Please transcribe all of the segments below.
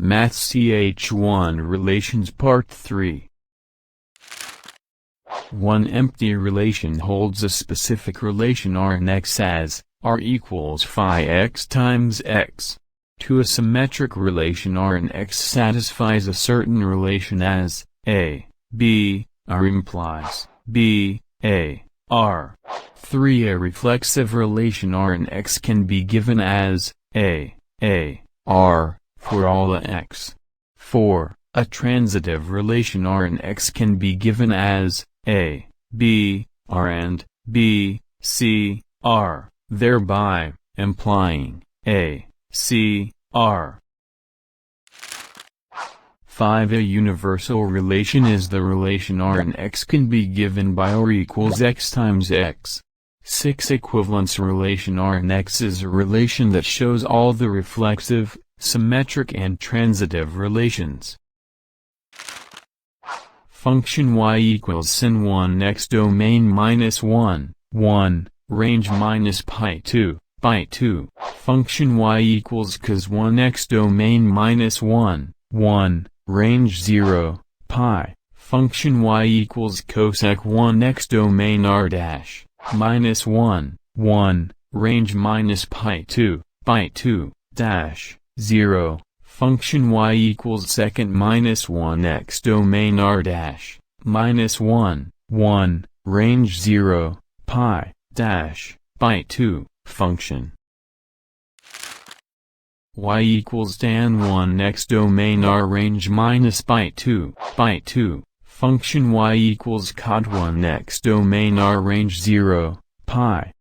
Maths Ch1 Relations Part 3. One empty relation holds a specific relation R in X as R equals phi x times x. To a symmetric relation R in X satisfies a certain relation as A, B, R implies B, A, R. 3. A reflexive relation R in X can be given as A, R, for all x. 4. A transitive relation R in X can be given as A, B, R and B, C, R, thereby implying A, C, R. 5. A universal relation is the relation R in X can be given by R equals X times X. 6. Equivalence relation R in X is a relation that shows all the reflexive, symmetric and transitive relations. Function y equals sin 1 x domain minus 1, 1, range minus pi 2, pi 2. Function y equals cos 1 x domain minus 1, 1, range 0, pi. Function y equals cosec 1 x domain r dash, minus 1, 1, range minus pi 2, pi 2, dash, 0. Function y equals secant minus 1 x domain r dash, minus 1, 1, range 0, pi, dash, pi 2. Function y equals tan 1 x domain r range minus pi 2, pi 2. Function y equals cot 1 x domain r range 0, pi.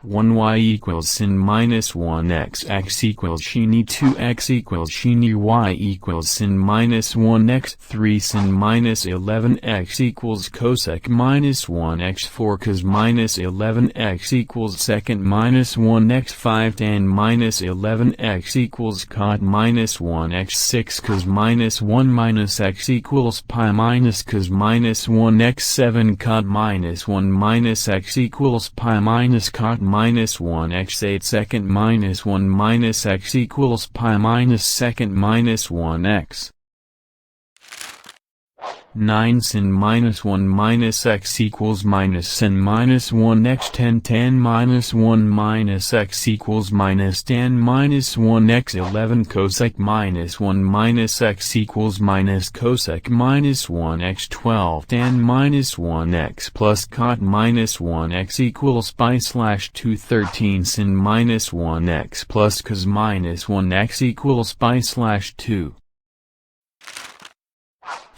1 y equals sin minus 1 x equals shini 2 x equals shini y equals sin minus 1 x 3 sin minus 11 x equals cosec minus 1 x 4 cos minus 11 x equals secant minus 1 x 5 tan minus 11 x equals cot minus 1 x 6 cos minus 1 minus x equals pi minus cos minus 1 x 7 cot minus 1 minus x equals pi minus cot minus 1 x 8 secant minus 1 minus x equals pi minus secant minus 1 x 9 sin minus 1 minus x equals minus sin minus 1 x 10 tan minus 1 minus x equals minus tan minus 1 x 11 cosec minus 1 minus x equals minus cosec minus 1 x 12 tan minus 1 x plus cot minus 1 x equals pi slash 2 13 sin minus 1 x plus cos minus 1 x equals pi slash 2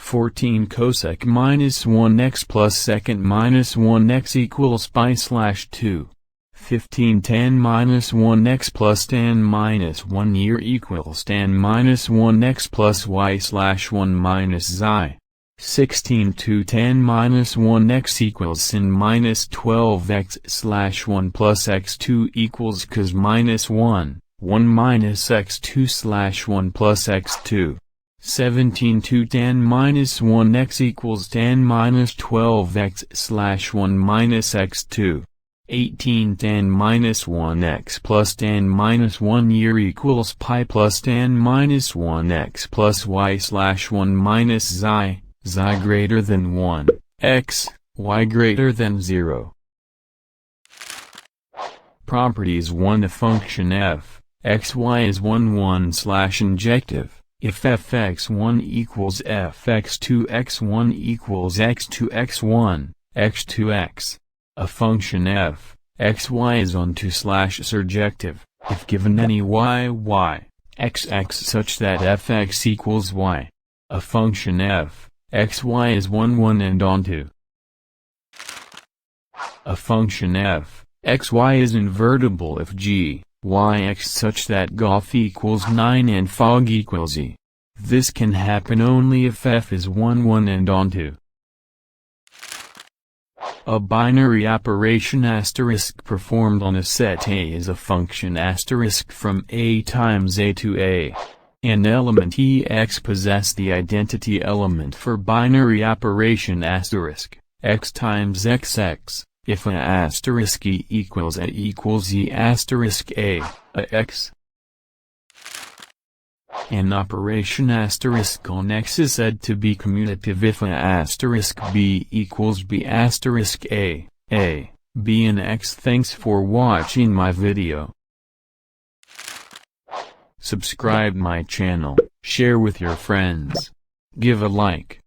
14 cosec minus 1 x plus secant minus 1 x equals pi slash 2. 15 tan minus 1 x plus tan minus 1 year equals tan minus 1 x plus y slash 1 minus xi. 16 2 tan minus 1 x equals sin minus 12 x slash 1 plus x 2 equals cos minus 1, 1 minus x 2 slash 1 plus x 2. 17 2 tan minus 1 x equals tan minus 12 x slash 1 minus x 2. 18 tan minus 1 x plus tan minus 1 year equals pi plus tan minus 1 x plus y slash 1 minus xi, xi greater than 1, x, y greater than 0. Properties 1. A function f, x y is 1 1 slash injective. If fx1 equals fx2 x1 equals x2 x1, x2x. A function f, xy is onto slash surjective, if given any y, xx such that fx equals y. A function f, xy is 1 1 and onto. A function f, xy is invertible if g, yx such that gof equals 9 and fog equals e. This can happen only if f is 1 1 and onto. A binary operation asterisk performed on a set A is a function asterisk from A times A to A. An element ex possess the identity element for binary operation asterisk, x times xx. If a asterisk e equals e asterisk a x. An operation asterisk on X is said to be commutative if A asterisk B equals B asterisk A, B and X. Thanks for watching my video. Subscribe my channel, share with your friends. Give a like.